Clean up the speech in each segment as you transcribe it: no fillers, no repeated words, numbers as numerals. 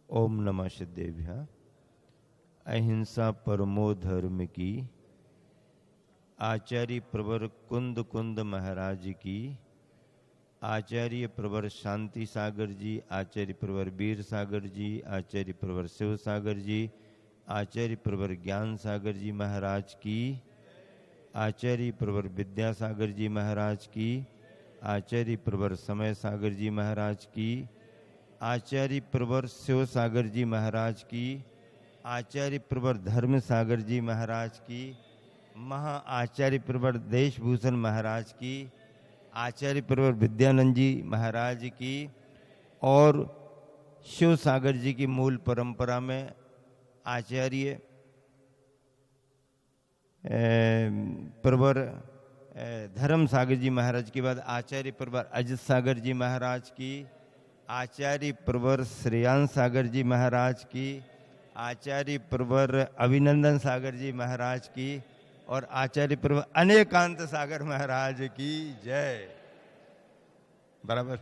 ओम नमः सिद्धेभ्यः। अहिंसा परमो धर्म की। आचार्य प्रवर कुंद कुंद महाराज की। आचार्य प्रवर शांति सागर जी, आचार्य प्रवर वीर सागर जी, आचार्य प्रवर शिव सागर जी, आचार्य प्रवर ज्ञान सागर जी महाराज की। आचार्य प्रवर विद्यासागर जी महाराज की। आचार्य प्रवर समय सागर जी महाराज की। आचार्य प्रवर शिव सागर जी महाराज की। आचार्य प्रवर धर्म सागर जी महाराज की। महा आचार्य प्रवर देशभूषण महाराज की। आचार्य प्रवर विद्यानंद जी महाराज की। और शिव सागर जी की मूल परंपरा में आचार्य प्रवर धर्म सागर जी महाराज के बाद आचार्य प्रवर अजित सागर जी महाराज की। आचार्य प्रवर श्रेयान सागर जी महाराज की। आचार्य प्रवर अभिनंदन सागर जी महाराज की। और आचार्य प्रवर अनेकांत सागर महाराज की जय। बराबर।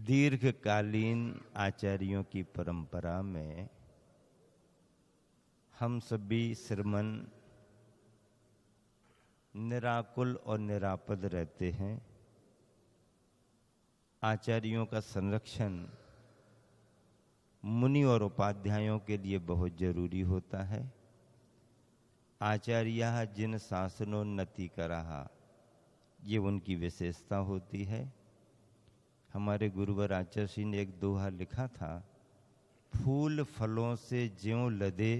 दीर्घकालीन आचार्यों की परंपरा में हम सभी श्रमण निराकुल और निरापद रहते हैं। आचार्यों का संरक्षण मुनि और उपाध्यायों के लिए बहुत जरूरी होता है। आचार्य जिन शासनोन्नति कराहा, ये उनकी विशेषता होती है। हमारे गुरुवर आचार्य श्री ने एक दोहा लिखा था, फूल फलों से ज्यों लदे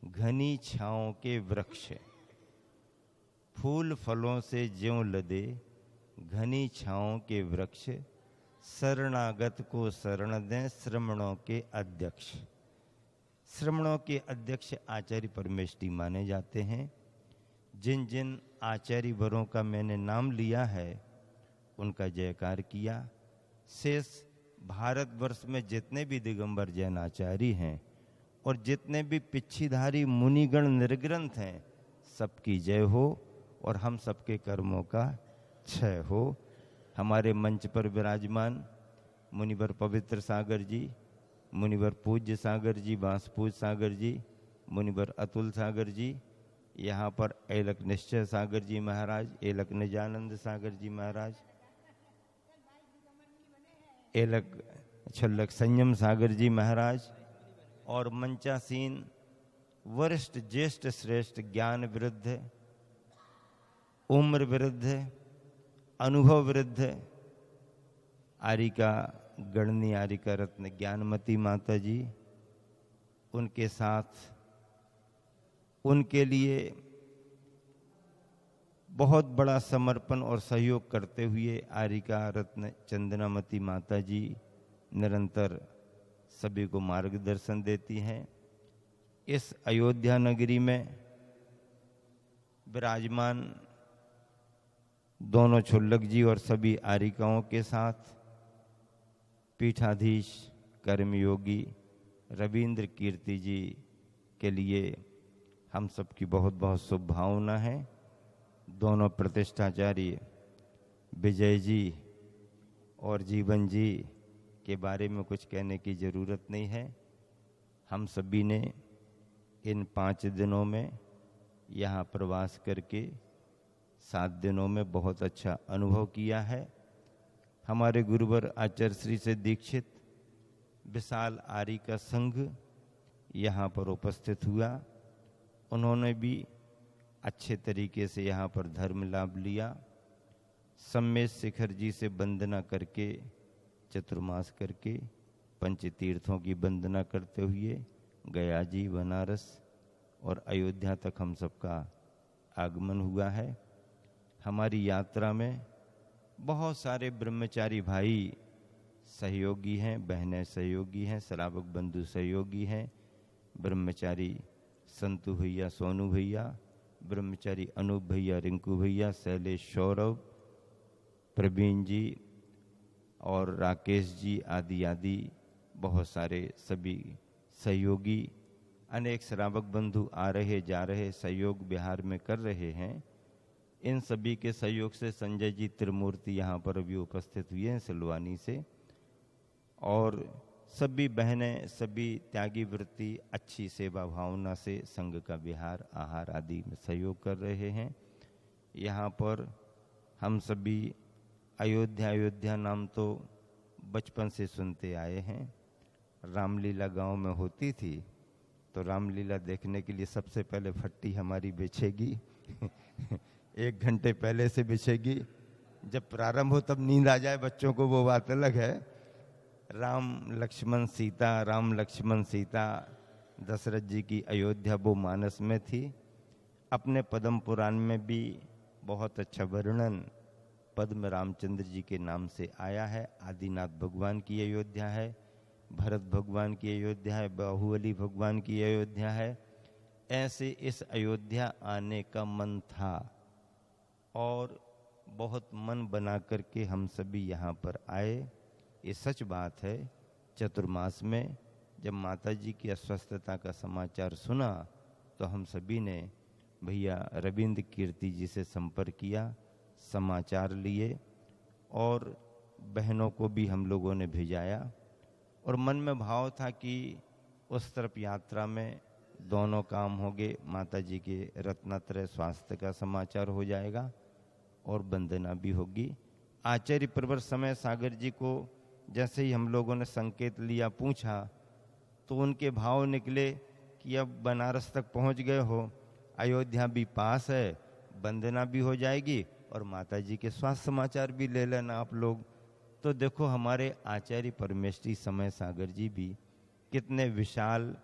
घनी छाओं के वृक्ष। फूल फलों से ज्यों लदे घनी छाओं के वृक्ष, शरणागत को शरण दें श्रमणों के अध्यक्ष। श्रमणों के अध्यक्ष आचार्य परमेष्ठी माने जाते हैं। जिन जिन आचार्य वरों का मैंने नाम लिया है उनका जयकार किया। शेष भारतवर्ष में जितने भी दिगंबर जैन आचार्य हैं और जितने भी पिच्छीधारी मुनिगण निर्ग्रंथ हैं, सबकी जय हो और हम सबके कर्मों का क्षय हो। हमारे मंच पर विराजमान मुनिवर पवित्र सागर जी, मुनिवर पूज्य सागर जी, बांसपूज सागर जी, मुनिवर अतुल सागर जी, यहाँ पर एलक निश्चय सागर जी महाराज, एलक निजानंद सागर जी महाराज, एलक छल्लक संयम सागर जी महाराज और मंचासीन वरिष्ठ ज्येष्ठ श्रेष्ठ ज्ञान विरुद्ध, उम्र विरुद्ध, अनुभव विरुद्ध आरिका गणनी आरिका रत्न ज्ञानमती माता जी, उनके साथ उनके लिए बहुत बड़ा समर्पण और सहयोग करते हुए आरिका रत्न चंदनामती माता जी निरंतर सभी को मार्गदर्शन देती हैं। इस अयोध्या नगरी में विराजमान दोनों छुल्लक जी और सभी आरिकाओं के साथ पीठाधीश कर्मयोगी रविंद्र कीर्ति जी के लिए हम सबकी बहुत बहुत शुभभावना है। दोनों प्रतिष्ठाचार्य विजय जी और जीवन जी के बारे में कुछ कहने की ज़रूरत नहीं है। हम सभी ने इन 5 दिनों में यहाँ प्रवास करके 7 दिनों में बहुत अच्छा अनुभव किया है। हमारे गुरुवर आचार्य श्री से दीक्षित विशाल आर्य का संघ यहाँ पर उपस्थित हुआ। उन्होंने भी अच्छे तरीके से यहाँ पर धर्म लाभ लिया। सम्मेश शिखर जी से वंदना करके, चतुर्मास करके, पंचतीर्थों की वंदना करते हुए गया जी, बनारस और अयोध्या तक हम सबका आगमन हुआ है। हमारी यात्रा में बहुत सारे ब्रह्मचारी भाई सहयोगी हैं, बहनें सहयोगी हैं, श्रावक बंधु सहयोगी हैं। ब्रह्मचारी संतु भैया, सोनू भैया, ब्रह्मचारी अनूप भैया, रिंकू भैया, शैलेश, सौरभ, प्रवीण जी और राकेश जी आदि आदि बहुत सारे सभी सहयोगी, अनेक श्रावक बंधु आ रहे जा रहे सहयोग बिहार में कर रहे हैं। इन सभी के सहयोग से संजय जी त्रिमूर्ति यहाँ पर अभी उपस्थित हुए हैं सिलवानी से, और सभी बहनें, सभी त्यागी वृत्ति, अच्छी सेवा भावना से संघ का विहार, आहार आदि में सहयोग कर रहे हैं। यहाँ पर हम सभी अयोध्या नाम तो बचपन से सुनते आए हैं। रामलीला गांव में होती थी तो रामलीला देखने के लिए सबसे पहले फट्टी हमारी बिछेगी 1 घंटे पहले से बिछेगी। जब प्रारंभ हो तब नींद आ जाए बच्चों को, वो बात अलग है। राम लक्ष्मण सीता, राम लक्ष्मण सीता, दशरथ जी की अयोध्या वो मानस में थी। अपने पद्म पुराण में भी बहुत अच्छा वर्णन पद्म रामचंद्र जी के नाम से आया है। आदिनाथ भगवान की अयोध्या है, भरत भगवान की अयोध्या है, बाहुबली भगवान की अयोध्या है। ऐसे इस अयोध्या आने का मन था और बहुत मन बना करके हम सभी यहाँ पर आए। ये सच बात है, चतुर्मास में जब माता जी की अस्वस्थता का समाचार सुना तो हम सभी ने भैया रविंद्र कीर्ति जी से संपर्क किया, समाचार लिए और बहनों को भी हम लोगों ने भेजाया। और मन में भाव था कि उस तरफ यात्रा में दोनों काम हो गए, माता जी के रत्नात्रय स्वास्थ्य का समाचार हो जाएगा और वंदना भी होगी। आचार्य प्रवर समय सागर जी को जैसे ही हम लोगों ने संकेत लिया, पूछा, तो उनके भाव निकले कि अब बनारस तक पहुंच गए हो, अयोध्या भी पास है, वंदना भी हो जाएगी और माता जी के स्वास्थ्य समाचार भी ले लेना आप लोग। तो देखो हमारे आचार्य परमेष्ठी समय सागर जी भी कितने विशाल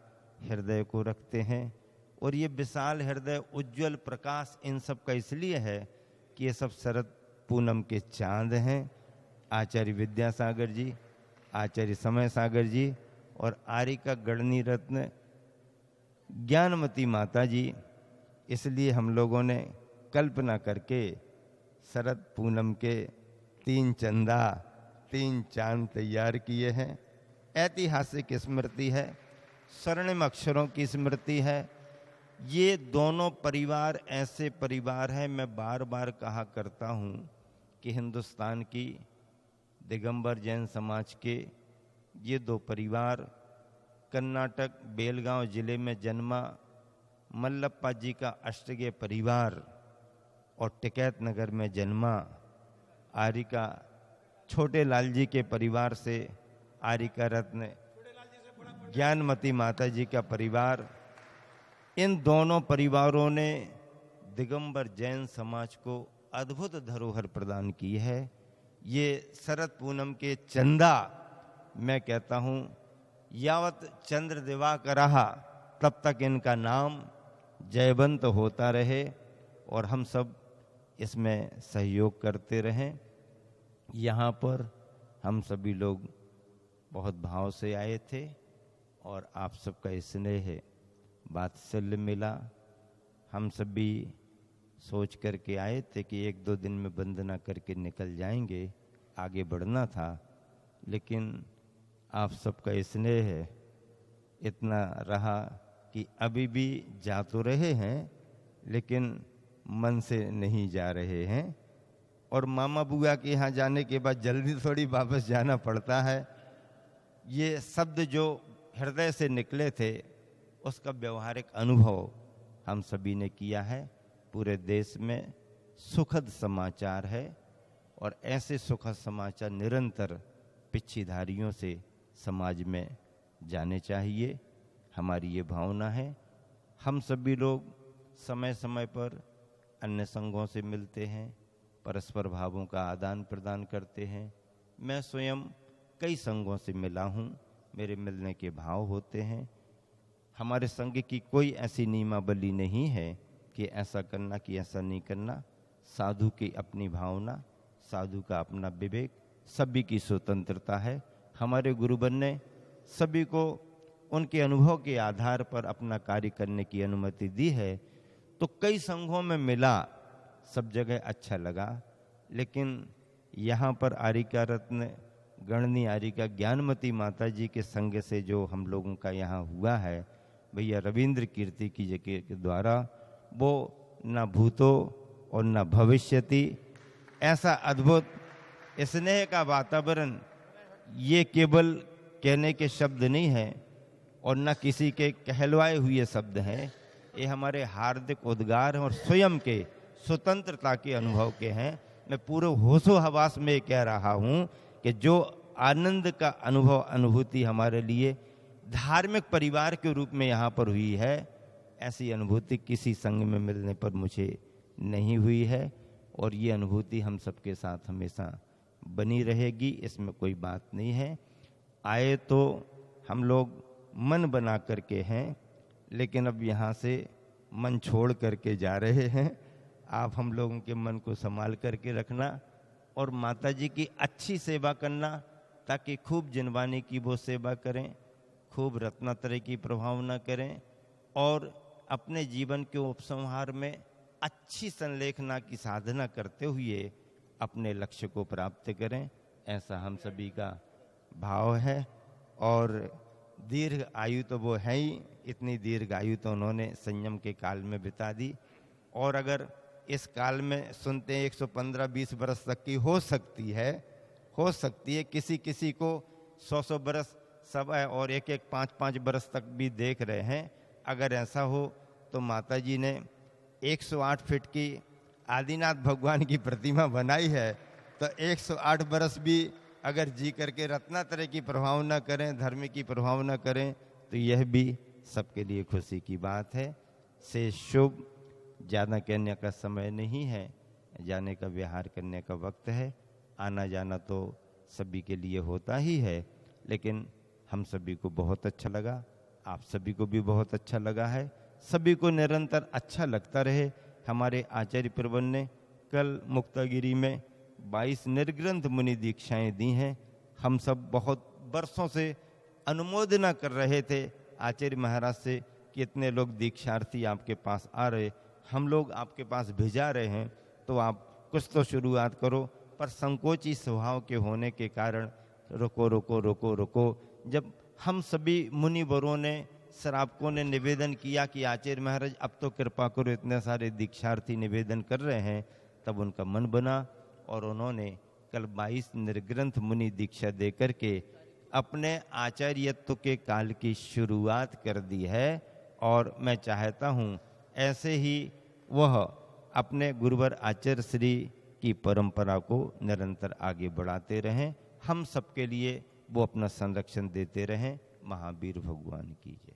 हृदय को रखते हैं। और ये विशाल हृदय, उज्जवल प्रकाश इन सब का इसलिए है कि ये सब शरद पूनम के चांद हैं। आचार्य विद्यासागर जी, आचार्य समय सागर जी और आर्यिका गणनी रत्न ज्ञानमती माता जी। इसलिए हम लोगों ने कल्पना करके शरद पूनम के 3 चंदा 3 चांद तैयार किए हैं। ऐतिहासिक स्मृति है, स्वर्णिम अक्षरों की स्मृति है। ये दोनों परिवार ऐसे परिवार हैं, मैं बार बार कहा करता हूँ कि हिंदुस्तान की दिगंबर जैन समाज के ये 2 परिवार, कर्नाटक बेलगांव जिले में जन्मा मल्लप्पा जी का अष्टगे परिवार और टिकैत नगर में जन्मा आर्यिका छोटे लाल जी के परिवार से आर्यिका रत्न ज्ञानमती माता जी का परिवार, इन दोनों परिवारों ने दिगंबर जैन समाज को अद्भुत धरोहर प्रदान की है। ये शरद पूनम के चंदा, मैं कहता हूँ यावत चंद्र दिवाकरः तब तक इनका नाम जयवंत होता रहे और हम सब इसमें सहयोग करते रहें। यहाँ पर हम सभी लोग बहुत भाव से आए थे और आप सबका स्नेह वात्सल्य मिला। हम सभी सोच करके आए थे कि 1-2 दिन में वंदना करके निकल जाएंगे, आगे बढ़ना था, लेकिन आप सबका स्नेह इतना रहा कि अभी भी जा तो रहे हैं लेकिन मन से नहीं जा रहे हैं। और मामा बुआ के यहाँ जाने के बाद जल्दी थोड़ी वापस जाना पड़ता है। ये शब्द जो हृदय से निकले थे उसका व्यवहारिक अनुभव हम सभी ने किया है। पूरे देश में सुखद समाचार है और ऐसे सुखद समाचार निरंतर पिछीधारियों से समाज में जाने चाहिए, हमारी ये भावना है। हम सभी लोग समय समय पर अन्य संघों से मिलते हैं, परस्पर भावों का आदान प्रदान करते हैं। मैं स्वयं कई संघों से मिला हूँ, मेरे मिलने के भाव होते हैं। हमारे संघ की कोई ऐसी नियमावली नहीं है कि ऐसा करना कि ऐसा नहीं करना। साधु की अपनी भावना, साधु का अपना विवेक, सभी की स्वतंत्रता है। हमारे गुरुवर ने सभी को उनके अनुभव के आधार पर अपना कार्य करने की अनुमति दी है। तो कई संघों में मिला, सब जगह अच्छा लगा, लेकिन यहाँ पर आर्यिका रत्न गणनी आर्यिका ज्ञानमती माता जी के संग से जो हम लोगों का यहाँ हुआ है भैया रविंद्र कीर्ति की जगह के द्वारा, वो ना भूतो और न भविष्यति। ऐसा अद्भुत स्नेह का वातावरण ये केवल कहने के शब्द नहीं है और न किसी के कहलवाए हुए शब्द हैं, ये हमारे हार्दिक उद्गार और स्वयं के स्वतंत्रता के अनुभव के हैं। मैं पूरे होशो हवास में कह रहा हूँ कि जो आनंद का अनुभव अनुभूति हमारे लिए धार्मिक परिवार के रूप में यहाँ पर हुई है, ऐसी अनुभूति किसी संग में मिलने पर मुझे नहीं हुई है। और ये अनुभूति हम सबके साथ हमेशा बनी रहेगी, इसमें कोई बात नहीं है। आए तो हम लोग मन बना करके हैं, लेकिन अब यहाँ से मन छोड़ करके जा रहे हैं। आप हम लोगों के मन को संभाल करके रखना और माता जी की अच्छी सेवा करना, ताकि खूब जिनवानी की वो सेवा करें, खूब रत्नात्रय की प्रभावना करें और अपने जीवन के उपसंहार में अच्छी संलेखना की साधना करते हुए अपने लक्ष्य को प्राप्त करें, ऐसा हम सभी का भाव है। और दीर्घ आयु तो वो है ही, इतनी दीर्घ आयु तो उन्होंने संयम के काल में बिता दी। और अगर इस काल में सुनते हैं 115-20 बरस तक की हो सकती है, किसी किसी को 100 बरस सब है और एक 5-5 बरस तक भी देख रहे हैं। अगर ऐसा हो तो माता जी ने 108 फीट की आदिनाथ भगवान की प्रतिमा बनाई है, तो 108 बरस भी अगर जी करके रत्नात्रय की प्रभावना करें, धर्म की प्रभावना करें, तो यह भी सबके लिए खुशी की बात है। से शुभ, ज़्यादा कहने का समय नहीं है, जाने का विहार करने का वक्त है। आना जाना तो सभी के लिए होता ही है, लेकिन हम सभी को बहुत अच्छा लगा, आप सभी को भी बहुत अच्छा लगा है, सभी को निरंतर अच्छा लगता रहे। हमारे आचार्य प्रवन ने कल मुक्तागिरी में 22 निर्ग्रंथ मुनि दीक्षाएं दी हैं। हम सब बहुत वर्षों से अनुमोदना कर रहे थे आचार्य महाराज से कि इतने लोग दीक्षार्थी आपके पास आ रहे, हम लोग आपके पास भेजा रहे हैं, तो आप कुछ तो शुरुआत करो। पर संकोची स्वभाव के होने के कारण रुको रुको रुको रुको। जब हम सभी मुनिवरों ने, श्रावकों ने निवेदन किया कि आचार्य महाराज अब तो कृपा करो, इतने सारे दीक्षार्थी निवेदन कर रहे हैं, तब उनका मन बना और उन्होंने कल 22 निर्ग्रंथ मुनि दीक्षा दे करके अपने आचार्यत्व के काल की शुरुआत कर दी है। और मैं चाहता हूँ ऐसे ही वह अपने गुरुवर आचार्य श्री की परंपरा को निरंतर आगे बढ़ाते रहें, हम सबके लिए वो अपना संरक्षण देते रहें। महावीर भगवान की जय।